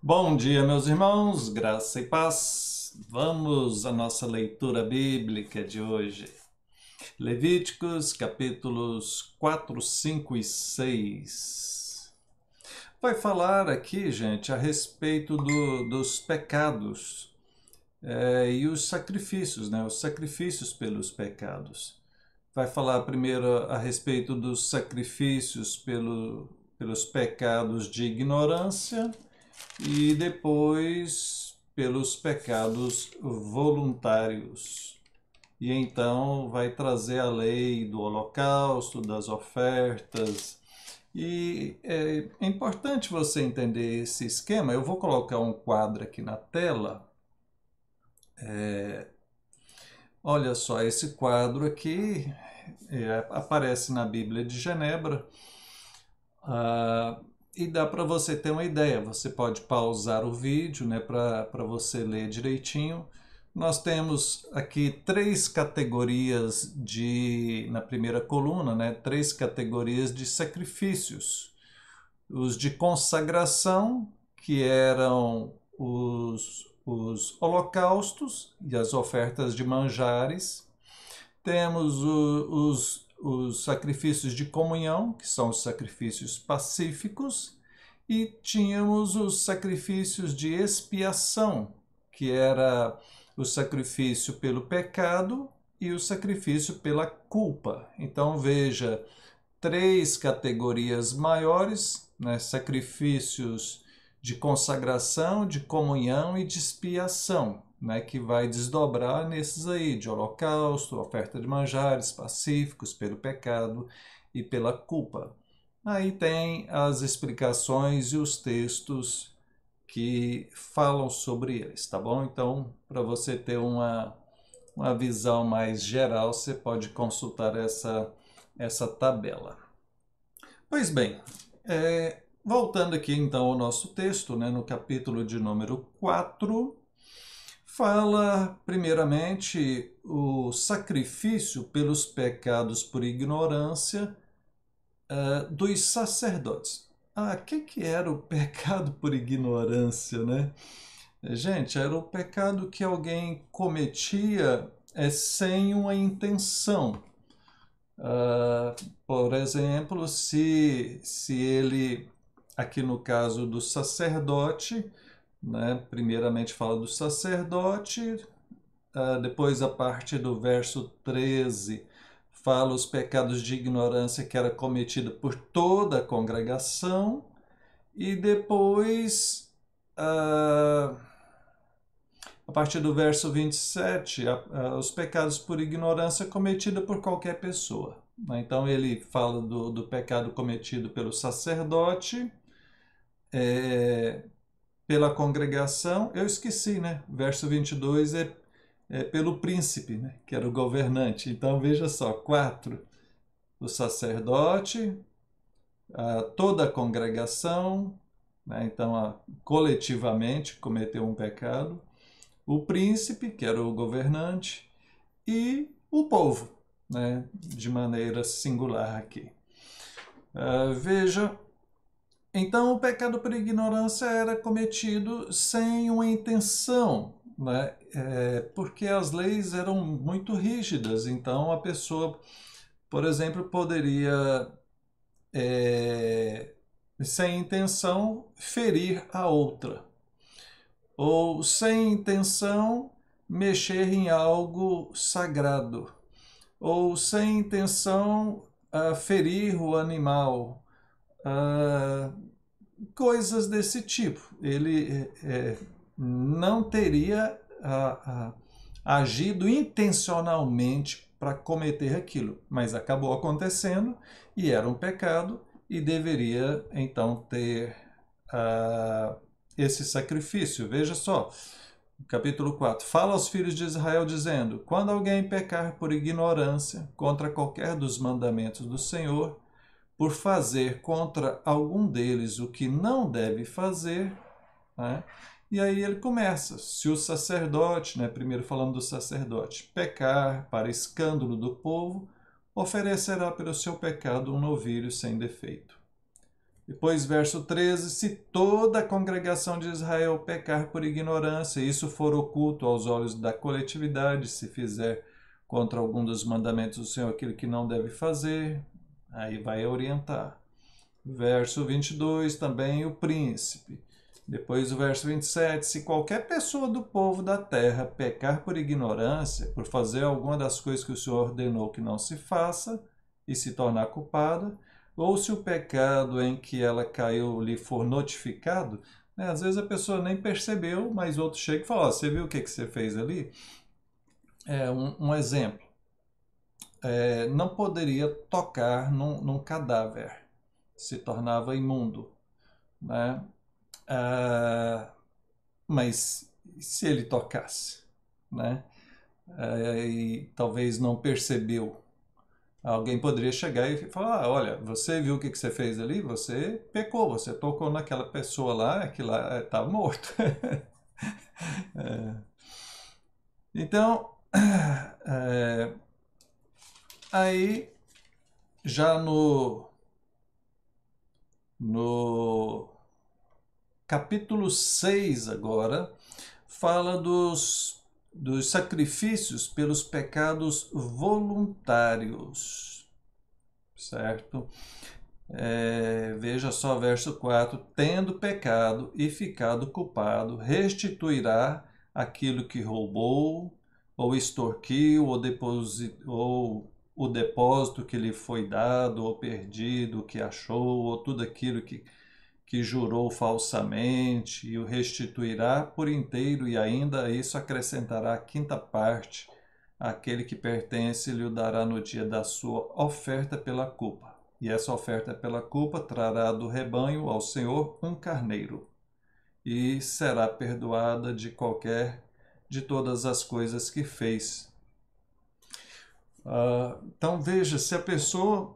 Bom dia, meus irmãos, graça e paz. Vamos à nossa leitura bíblica de hoje. Levíticos, capítulos 4, 5 e 6. Vai falar aqui, gente, a respeito dos pecados e os sacrifícios, né? Os sacrifícios pelos pecados. Vai falar primeiro a respeito dos sacrifícios pelos pecados de ignorância e depois pelos pecados voluntários. E então vai trazer a lei do holocausto, das ofertas. E é importante você entender esse esquema. Eu vou colocar um quadro aqui na tela. Olha só, esse quadro aqui aparece na Bíblia de Genebra. E dá para você ter uma ideia. Você pode pausar o vídeo, né, para você ler direitinho. Nós temos aqui três categorias na primeira coluna, né, três categorias de sacrifícios. Os de consagração, que eram os holocaustos e as ofertas de manjares. Temos os sacrifícios de comunhão, que são os sacrifícios pacíficos, e tínhamos os sacrifícios de expiação, que era o sacrifício pelo pecado e o sacrifício pela culpa. Então veja, três categorias maiores, né, sacrifícios de consagração, de comunhão e de expiação, né, que vai desdobrar nesses aí, de holocausto, oferta de manjares pacíficos pelo pecado e pela culpa. Aí tem as explicações e os textos que falam sobre eles, tá bom? Então, para você ter uma visão mais geral, você pode consultar essa tabela. Pois bem, voltando aqui então ao nosso texto, né, no capítulo de número 4, fala primeiramente o sacrifício pelos pecados por ignorância dos sacerdotes. O que era o pecado por ignorância, né? Gente, era o pecado que alguém cometia sem uma intenção. Por exemplo, se ele, aqui no caso do sacerdote, né, primeiramente fala do sacerdote, depois a parte do verso 13 fala os pecados de ignorância que era cometido por toda a congregação, e depois a partir do verso 27, os pecados por ignorância cometidos por qualquer pessoa. Então ele fala do pecado cometido pelo sacerdote, pela congregação. Eu esqueci, né? Verso 22 é pelo príncipe, né? Que era o governante. Então veja só, 4, o sacerdote, toda a congregação, né? Então coletivamente cometeu um pecado, o príncipe, que era o governante, e o povo, né, de maneira singular aqui. Veja, então o pecado por ignorância era cometido sem uma intenção, né, porque as leis eram muito rígidas. Então a pessoa, por exemplo, poderia, sem intenção, ferir a outra, ou sem intenção mexer em algo sagrado, ou sem intenção ferir o animal, coisas desse tipo. Ele não teria agido intencionalmente para cometer aquilo, mas acabou acontecendo e era um pecado e deveria então ter esse sacrifício. Veja só, capítulo 4. Fala aos filhos de Israel dizendo: quando alguém pecar por ignorância contra qualquer dos mandamentos do Senhor, por fazer contra algum deles o que não deve fazer, né? E aí ele começa, se o sacerdote, né, primeiro falando do sacerdote, pecar para escândalo do povo, oferecerá pelo seu pecado um novilho sem defeito. Depois, verso 13: se toda a congregação de Israel pecar por ignorância, e isso for oculto aos olhos da coletividade, se fizer contra algum dos mandamentos do Senhor aquilo que não deve fazer, aí vai orientar. Verso 22, também o príncipe. Depois o verso 27, se qualquer pessoa do povo da terra pecar por ignorância, por fazer alguma das coisas que o Senhor ordenou que não se faça, e se tornar culpada, ou se o pecado em que ela caiu lhe for notificado, né? Às vezes a pessoa nem percebeu, mas outro chega e fala, você viu o que você fez ali? Um exemplo, não poderia tocar num cadáver, se tornava imundo, né? Mas se ele tocasse, né? E talvez não percebeu, alguém poderia chegar e falar, olha, você viu o que você fez ali? Você pecou, você tocou naquela pessoa lá, que lá está morto. Então, aí já no capítulo 6 agora, fala dos sacrifícios pelos pecados voluntários, certo? Veja só verso 4, tendo pecado e ficado culpado, restituirá aquilo que roubou, ou extorquiu, ou o depósito que lhe foi dado, ou perdido, o que achou, ou tudo aquilo que jurou falsamente, e o restituirá por inteiro, e ainda a isso acrescentará a quinta parte, aquele que pertence lhe o dará no dia da sua oferta pela culpa. E essa oferta pela culpa trará do rebanho ao Senhor um carneiro, e será perdoada de todas as coisas que fez. Então veja, se a pessoa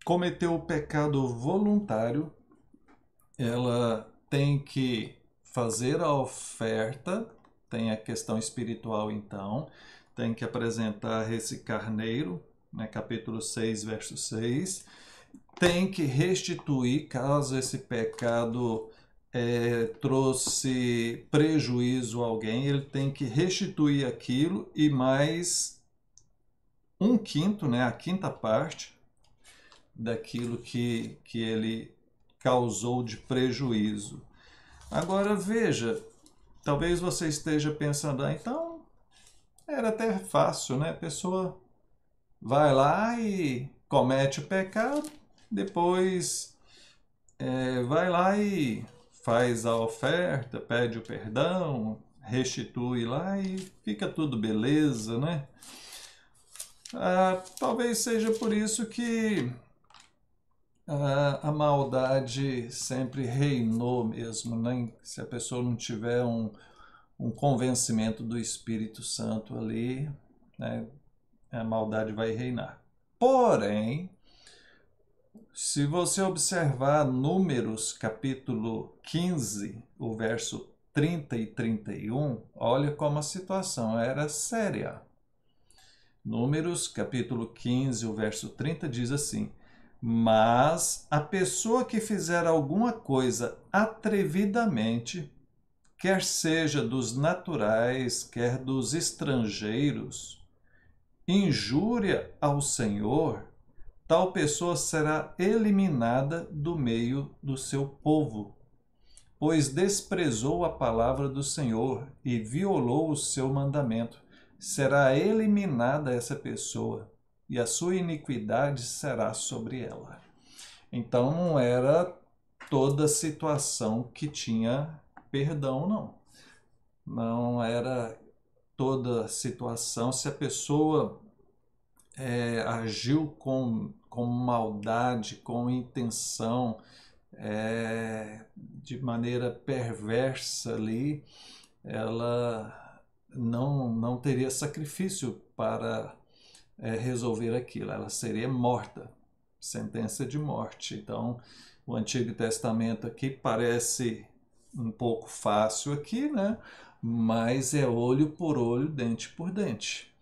cometeu o pecado voluntário, ela tem que fazer a oferta, tem a questão espiritual então, tem que apresentar esse carneiro, né, capítulo 6, verso 6, tem que restituir, caso esse pecado trouxe prejuízo a alguém, ele tem que restituir aquilo e mais um quinto, né, a quinta parte daquilo que ele causou de prejuízo. Agora veja, talvez você esteja pensando, então era até fácil, né? A pessoa vai lá e comete o pecado, depois vai lá e faz a oferta, pede o perdão, restitui lá e fica tudo beleza, né? Talvez seja por isso que a maldade sempre reinou mesmo, né? Se a pessoa não tiver um convencimento do Espírito Santo ali, né, a maldade vai reinar. Porém, se você observar Números capítulo 15, o verso 30 e 31, olha como a situação era séria. Números capítulo 15, o verso 30 diz assim: mas a pessoa que fizer alguma coisa atrevidamente, quer seja dos naturais, quer dos estrangeiros, injúria ao Senhor, tal pessoa será eliminada do meio do seu povo, pois desprezou a palavra do Senhor e violou o seu mandamento. Será eliminada essa pessoa, e a sua iniquidade será sobre ela. Então não era toda situação que tinha perdão, não. Não era toda situação. Se a pessoa agiu com maldade, com intenção, de maneira perversa ali, ela não teria sacrifício para resolver aquilo, ela seria morta, sentença de morte. Então, o Antigo Testamento aqui parece um pouco fácil aqui, né? Mas é olho por olho, dente por dente.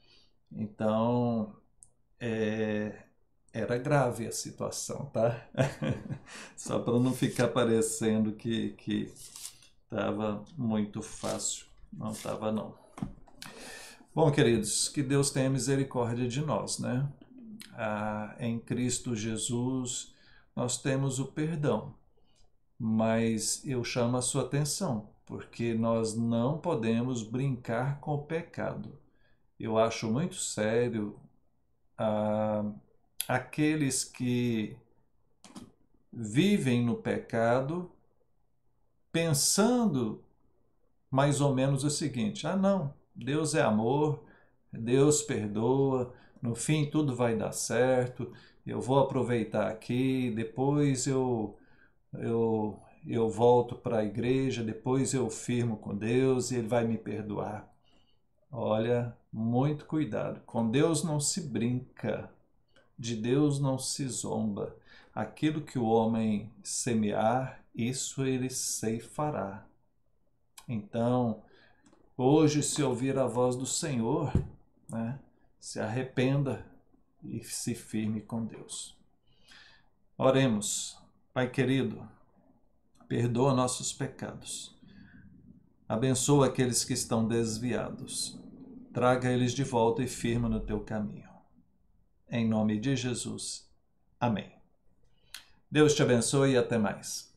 Então, Era grave a situação, tá? Só para não ficar parecendo que estava muito fácil. Não estava, não. Bom, queridos, que Deus tenha misericórdia de nós, né? Em Cristo Jesus nós temos o perdão, mas eu chamo a sua atenção, porque nós não podemos brincar com o pecado. Eu acho muito sério aqueles que vivem no pecado pensando mais ou menos o seguinte: ah, não, Deus é amor, Deus perdoa, no fim tudo vai dar certo, eu vou aproveitar aqui, depois eu volto para a igreja, depois eu firmo com Deus e Ele vai me perdoar. Olha, muito cuidado, com Deus não se brinca, de Deus não se zomba. Aquilo que o homem semear, isso ele ceifará. Então, hoje, se ouvir a voz do Senhor, né, se arrependa e se firme com Deus. Oremos. Pai querido, perdoa nossos pecados. Abençoa aqueles que estão desviados. Traga eles de volta e firma no teu caminho. Em nome de Jesus. Amém. Deus te abençoe e até mais.